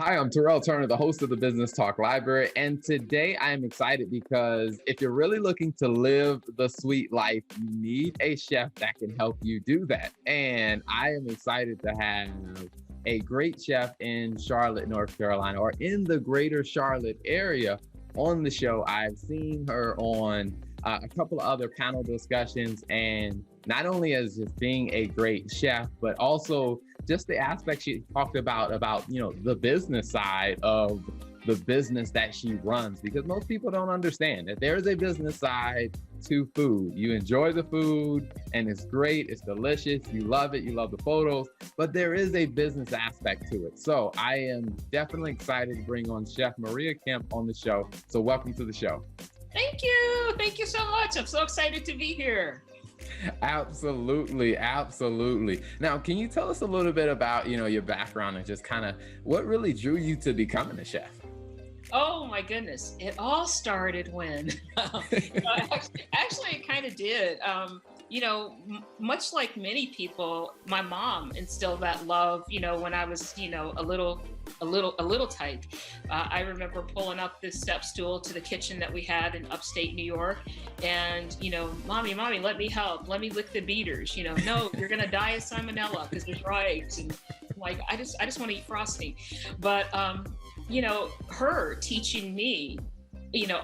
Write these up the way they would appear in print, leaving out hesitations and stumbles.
Hi, I'm Terrell Turner, the host of the Business Talk Library. And today I am excited because if you're really looking to live the sweet life, you need a chef that can help you do that. And I am excited to have a great chef in Charlotte, North Carolina, or in the greater Charlotte area on the show. I've seen her on a couple of other panel discussions, and not only as just being a great chef, but also just the aspect she talked about, the business side of the business that she runs, because most people don't understand that there's a business side to food. You enjoy the food and it's great, it's delicious, you love it, you love the photos, but there is a business aspect to it. So I am definitely excited to bring on Chef Maria Kemp on the show. So welcome to the show. Thank you. Thank you so much. I'm so excited to be here. Absolutely. Now, can you tell us a little bit about, your background and just kind of what really drew you to becoming a chef? Oh my goodness. It all started when, actually it kind of did. Much like many people, my mom instilled that love, when I was, a little tight. I remember pulling up this step stool to the kitchen that we had in upstate New York, and mommy, let me help. Let me lick the beaters. No, you're gonna die of salmonella because there's raw eggs, and like I just want to eat frosting. But her teaching me,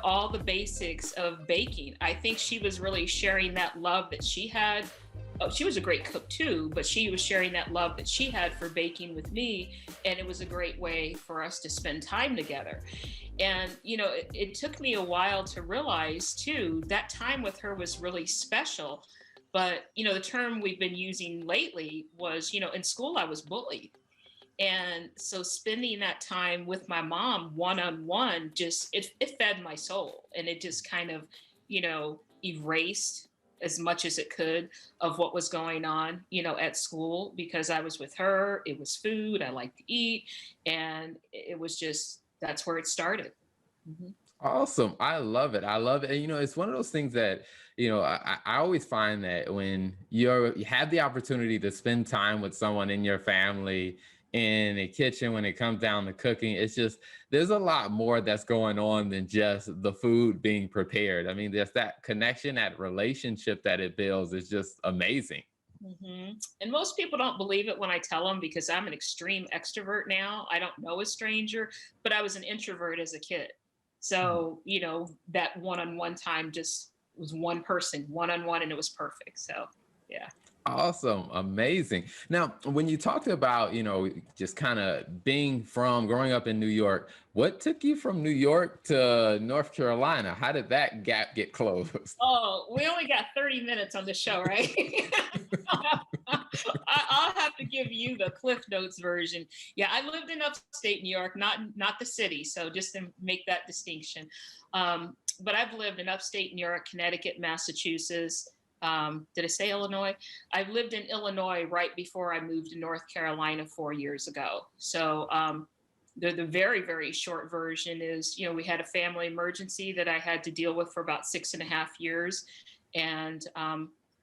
all the basics of baking. I think she was really sharing that love that she had. She was a great cook too, but she was sharing that love that she had for baking with me. And it was a great way for us to spend time together. And, it took me a while to realize too, that time with her was really special. But, the term we've been using lately was, in school, I was bullied. And so spending that time with my mom one-on-one, just, it fed my soul. And it just kind of, erased as much as it could of what was going on, at school, because I was with her. It was food. I like to eat. And it was just, that's where it started. Mm-hmm. Awesome. I love it. And, it's one of those things that, I always find that when you have the opportunity to spend time with someone in your family, in a kitchen, when it comes down to cooking, it's just, there's a lot more that's going on than just the food being prepared. I mean, there's that connection, that relationship that it builds is just amazing. Mm-hmm. And most people don't believe it when I tell them, because I'm an extreme extrovert now. I don't know a stranger, but I was an introvert as a kid. So, that one-on-one time just was one person, one-on-one, and it was perfect. So, yeah. Awesome. Amazing. Now, when you talked about, just kind of growing up in New York, what took you from New York to North Carolina? How did that gap get closed? Oh, we only got 30 minutes on the show, right? I'll have to give you the Cliff Notes version. Yeah, I lived in upstate New York, not the city. So just to make that distinction. But I've lived in upstate New York, Connecticut, Massachusetts. Did I say Illinois? I've lived in Illinois right before I moved to North Carolina 4 years ago. So the very, very short version is, we had a family emergency that I had to deal with for about 6.5 years. And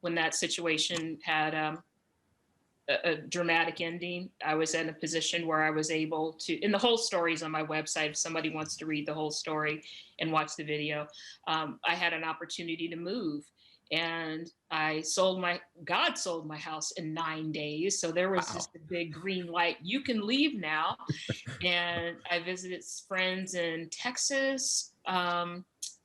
when that situation had a dramatic ending, I was in a position where I was able to, and the whole story's on my website if somebody wants to read the whole story and watch the video. I had an opportunity to move. And God sold my house in 9 days. So there was just a big green light. You can leave now. And I visited friends in Texas,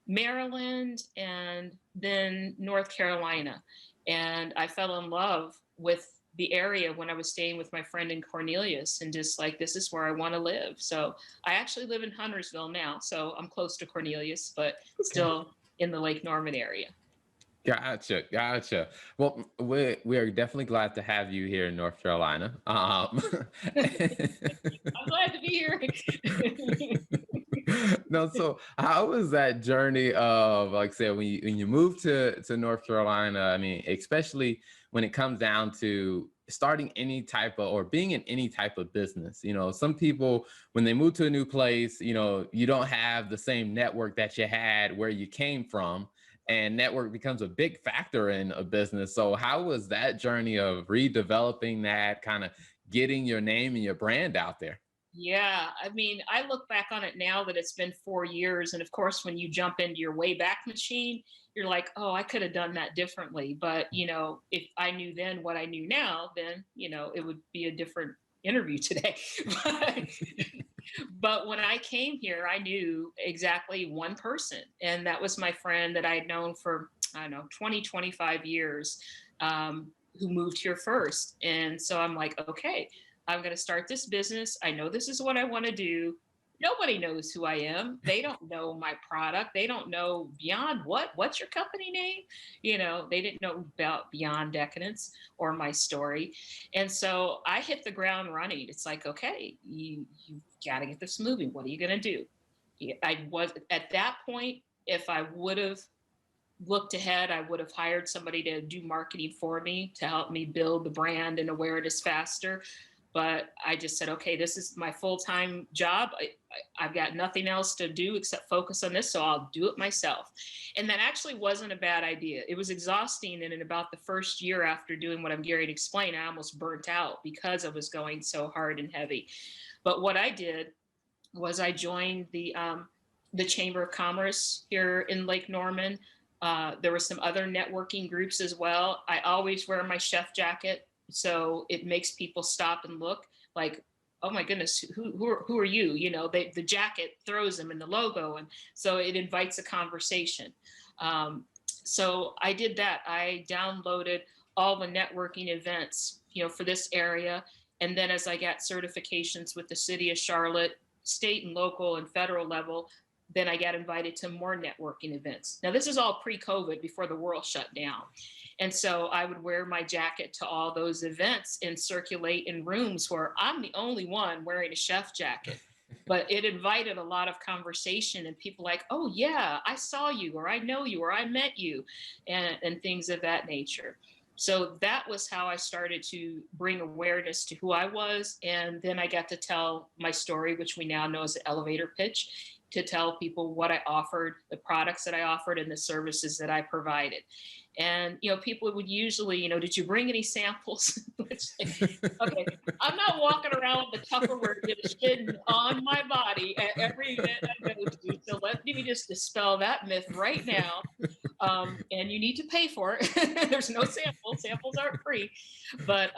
Maryland, and then North Carolina. And I fell in love with the area when I was staying with my friend in Cornelius, and just like, this is where I want to live. So I actually live in Huntersville now. So I'm close to Cornelius, but still in the Lake Norman area. Gotcha. Well, we are definitely glad to have you here in North Carolina. I'm glad to be here. No, so how was that journey of, like I said, when you moved to North Carolina? I mean, especially when it comes down to starting any type of, or being in any type of business. Some people, when they move to a new place, you don't have the same network that you had where you came from. And network becomes a big factor in a business. So how was that journey of redeveloping that, kind of getting your name and your brand out there? Yeah, I mean, I look back on it now that it's been 4 years. And of course, when you jump into your Wayback Machine, you're like, oh, I could have done that differently. But, if I knew then what I knew now, then, it would be a different interview today. but, but when I came here, I knew exactly one person. And that was my friend that I had known for, I don't know, 20, 25 years, who moved here first. And so I'm like, okay, I'm going to start this business. I know this is what I want to do. Nobody knows who I am. They don't know my product. They don't know Beyond what's your company name? They didn't know about Beyond Decadence or my story. And so I hit the ground running. It's like, okay, you've got to get this moving. What are you going to do? I was at that point, if I would have looked ahead, I would have hired somebody to do marketing for me to help me build the brand and awareness faster. But I just said, okay, this is my full-time job. I've got nothing else to do except focus on this, so I'll do it myself. And that actually wasn't a bad idea. It was exhausting, and in about the first year after doing what I'm getting to explain, I almost burnt out because I was going so hard and heavy. But what I did was I joined the Chamber of Commerce here in Lake Norman. There were some other networking groups as well. I always wear my chef jacket, so it makes people stop and look like, oh my goodness, who are you? The jacket throws them in the logo, and so it invites a conversation. So I did that. I downloaded all the networking events, for this area, and then as I got certifications with the city of Charlotte, state and local and federal level, then I got invited to more networking events. Now, this is all pre-COVID, before the world shut down. And so I would wear my jacket to all those events and circulate in rooms where I'm the only one wearing a chef jacket. But it invited a lot of conversation, and people like, oh yeah, I saw you, or I know you, or I met you, and things of that nature. So that was how I started to bring awareness to who I was. And then I got to tell my story, which we now know as the elevator pitch, to tell people what I offered, the products that I offered, and the services that I provided. And, people would usually, did you bring any samples? Okay, I'm not walking around with the Tupperware dish hidden on my body at every event I go to. So let me just dispel that myth right now. And you need to pay for it. There's no samples. Samples aren't free. But,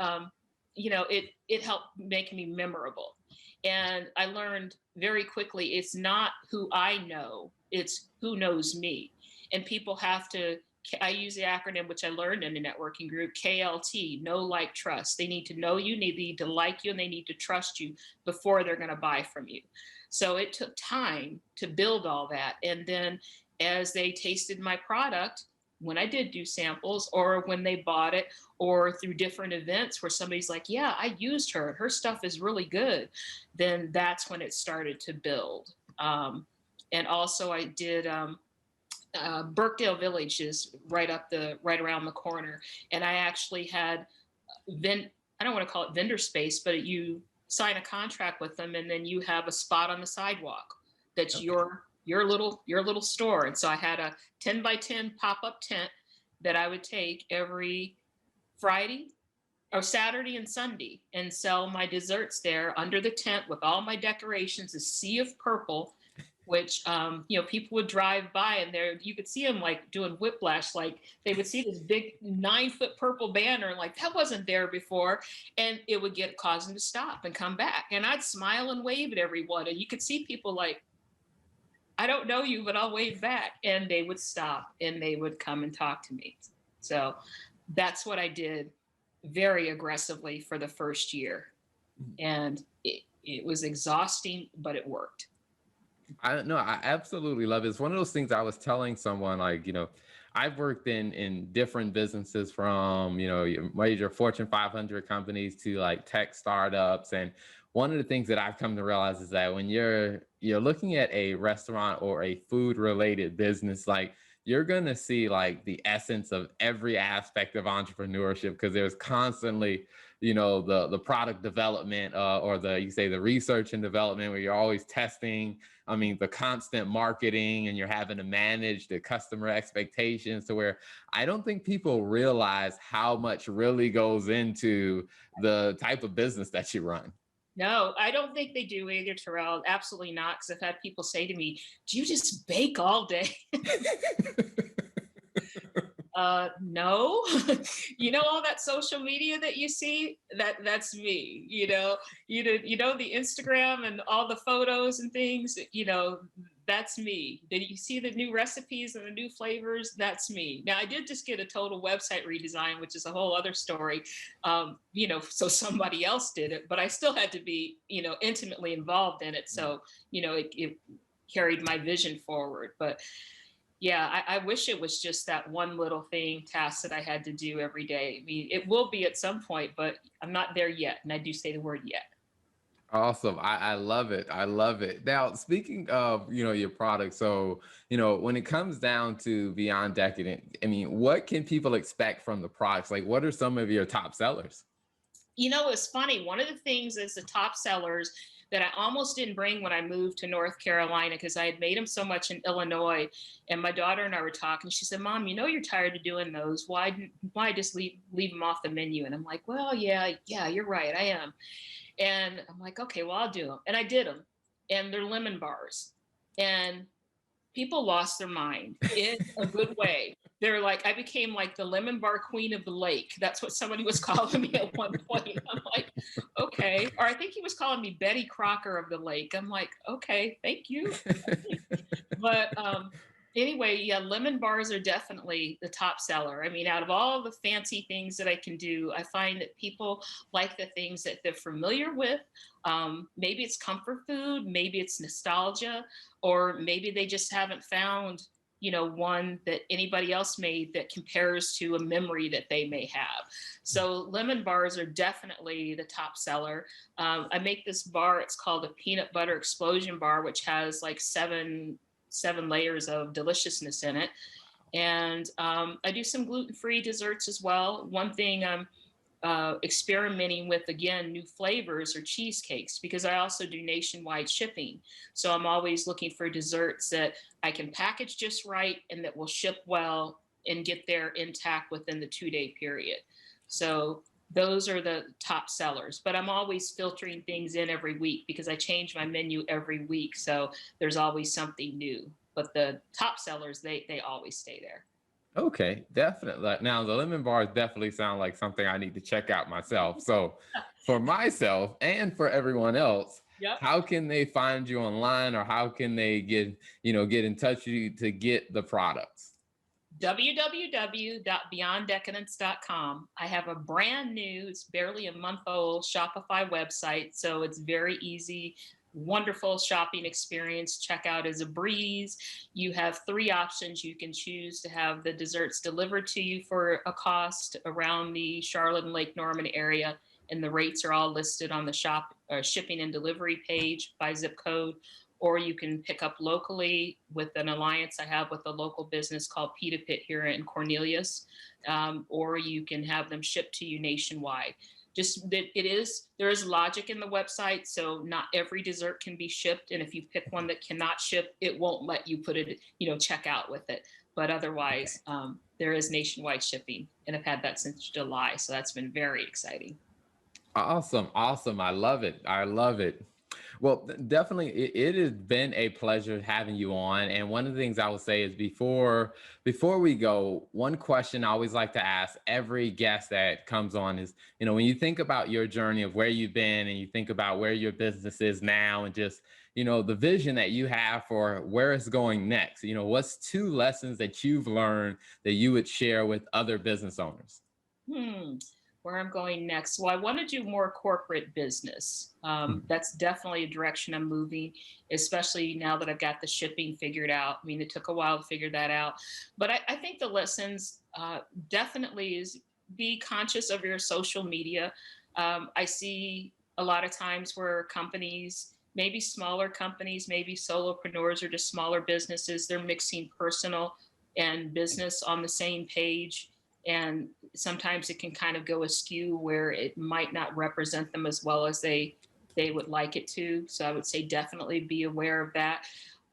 it helped make me memorable. And I learned very quickly, it's not who I know, it's who knows me. And people have to, I use the acronym, which I learned in the networking group, KLT, know, like, trust. They need to know you, they need to like you, and they need to trust you before they're going to buy from you. So it took time to build all that. And then as they tasted my product, when I did do samples, or when they bought it, or through different events where somebody's like, yeah, I used her stuff is really good, then that's when it started to build. And also I did, Birkdale Village is right around the corner. And I actually had, I don't want to call it vendor space, but you sign a contract with them, and then you have a spot on the sidewalk that's okay. your little store. And so I had a 10 by 10 pop-up tent that I would take every Friday or Saturday and Sunday and sell my desserts there under the tent with all my decorations, a sea of purple, which, people would drive by, and you could see them like doing whiplash. Like they would see this big 9-foot purple banner, and like, that wasn't there before. And it would cause them to stop and come back. And I'd smile and wave at everyone. And you could see people like, I don't know you, but I'll wave back. And they would stop and they would come and talk to me. So that's what I did very aggressively for the first year. And it was exhausting, but it worked. I don't know. I absolutely love it. It's one of those things I was telling someone, like, I've worked in different businesses, from, major Fortune 500 companies to like tech startups. And one of the things that I've come to realize is that when you're looking at a restaurant or a food related business, like, you're going to see like the essence of every aspect of entrepreneurship, because there's constantly, the product development, or the research and development, where you're always testing. I mean, the constant marketing, and you're having to manage the customer expectations, to where I don't think people realize how much really goes into the type of business that you run. No, I don't think they do either, Terrell. Absolutely not. Because I've had people say to me, "Do you just bake all day?" No. You know all that social media that you see? That's me. You know the Instagram and all the photos and things. That's me. Did you see the new recipes and the new flavors? That's me. Now I did just get a total website redesign, which is a whole other story. So somebody else did it, but I still had to be intimately involved in it. So it carried my vision forward. But yeah, I wish it was just that one little task that I had to do every day. I mean, it will be at some point, but I'm not there yet. And I do say the word yet. Awesome. I love it. I love it. Now, speaking of, your product, so, when it comes down to Beyond Decadent, I mean, what can people expect from the products? Like, what are some of your top sellers? It's funny. One of the things is the top sellers that I almost didn't bring when I moved to North Carolina because I had made them so much in Illinois. And my daughter and I were talking. She said, "Mom, you're tired of doing those. Why just leave them off the menu?" And I'm like, "Well, yeah, you're right. I am." And I'm like, "Okay, well, I'll do them." And I did them. And they're lemon bars. And people lost their mind in a good way. They're like, I became like the lemon bar queen of the lake. That's what somebody was calling me at one point. I'm like, okay. Or I think he was calling me Betty Crocker of the lake. I'm like, okay, thank you. But anyway, yeah, lemon bars are definitely the top seller. I mean, out of all the fancy things that I can do, I find that people like the things that they're familiar with. Maybe it's comfort food, maybe it's nostalgia, or maybe they just haven't found one that anybody else made that compares to a memory that they may have. So lemon bars are definitely the top seller. I make this bar, it's called a peanut butter explosion bar, which has like seven layers of deliciousness in it. And I do some gluten-free desserts as well. One thing I'm experimenting with, again, new flavors or cheesecakes, because I also do nationwide shipping. So I'm always looking for desserts that I can package just right and that will ship well and get there intact within the 2-day period. So those are the top sellers, but I'm always filtering things in every week because I change my menu every week. So there's always something new, but the top sellers, they always stay there. Okay, definitely. Now, the lemon bars definitely sound like something I need to check out myself. So, for myself and for everyone else, Yep. how can they find you online, or how can they get in touch with you to get the products? www.beyonddecadence.com. I have a brand new, it's barely a month old Shopify website. So it's very easy, wonderful shopping experience. Checkout is a breeze. You have 3 options. You can choose to have the desserts delivered to you for a cost around the Charlotte and Lake Norman area. And the rates are all listed on the shipping and delivery page by zip code, or you can pick up locally with an alliance I have with a local business called Pita Pit here in Cornelius, or you can have them shipped to you nationwide. Just that there is logic in the website, so not every dessert can be shipped, and if you pick one that cannot ship, it won't let you put it, check out with it. But otherwise, there is nationwide shipping, and I've had that since July, so that's been very exciting. Awesome. Awesome. I love it. I love it. Well, definitely, it has been a pleasure having you on. And one of the things I will say is before we go, one question I always like to ask every guest that comes on is, when you think about your journey of where you've been and you think about where your business is now and just, the vision that you have for where it's going next, what's 2 lessons that you've learned that you would share with other business owners? Hmm. Where I'm going next. Well, I want to do more corporate business. That's definitely a direction I'm moving, especially now that I've got the shipping figured out. I mean, it took a while to figure that out. But I think the lessons definitely is be conscious of your social media. I see a lot of times where companies, maybe smaller companies, maybe solopreneurs or just smaller businesses, they're mixing personal and business on the same page, and sometimes it can kind of go askew where it might not represent them as well as they would like it to. So I would say definitely be aware of that.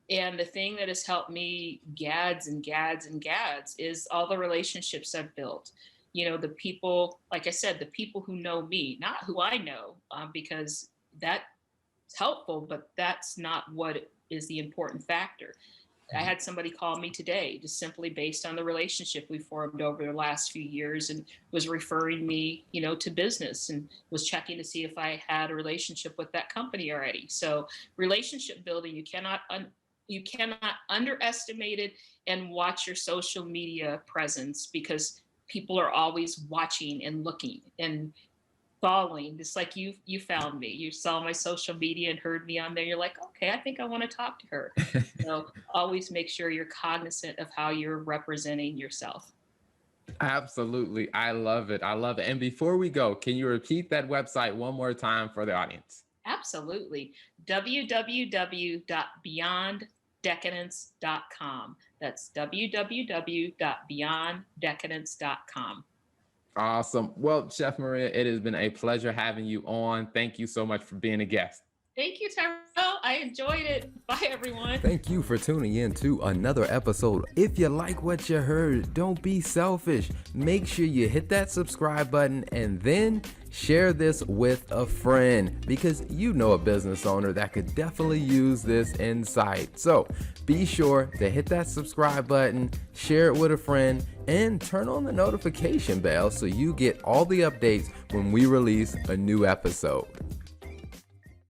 And the thing that has helped me gads and gads and gads is all the relationships I've built. The people, like I said, the people who know me, not who I know, because that's helpful, but that's not what is the important factor. I had somebody call me today just simply based on the relationship we formed over the last few years, and was referring me, to business, and was checking to see if I had a relationship with that company already. So relationship building, you cannot underestimate it, and watch your social media presence, because people are always watching and looking and following, just like you found me. You saw my social media and heard me on there. You're like, okay, I think I want to talk to her. So always make sure you're cognizant of how you're representing yourself. Absolutely. I love it. I love it. And before we go, can you repeat that website one more time for the audience? Absolutely. www.beyonddecadence.com. That's www.beyonddecadence.com. Awesome. Well, Chef Maria, it has been a pleasure having you on. Thank you so much for being a guest. Thank you, Tyrell. I enjoyed it. Bye, everyone. Thank you for tuning in to another episode. If you like what you heard, don't be selfish. Make sure you hit that subscribe button and then share this with a friend, because you know a business owner that could definitely use this insight. So be sure to hit that subscribe button, share it with a friend, and turn on the notification bell so you get all the updates when we release a new episode.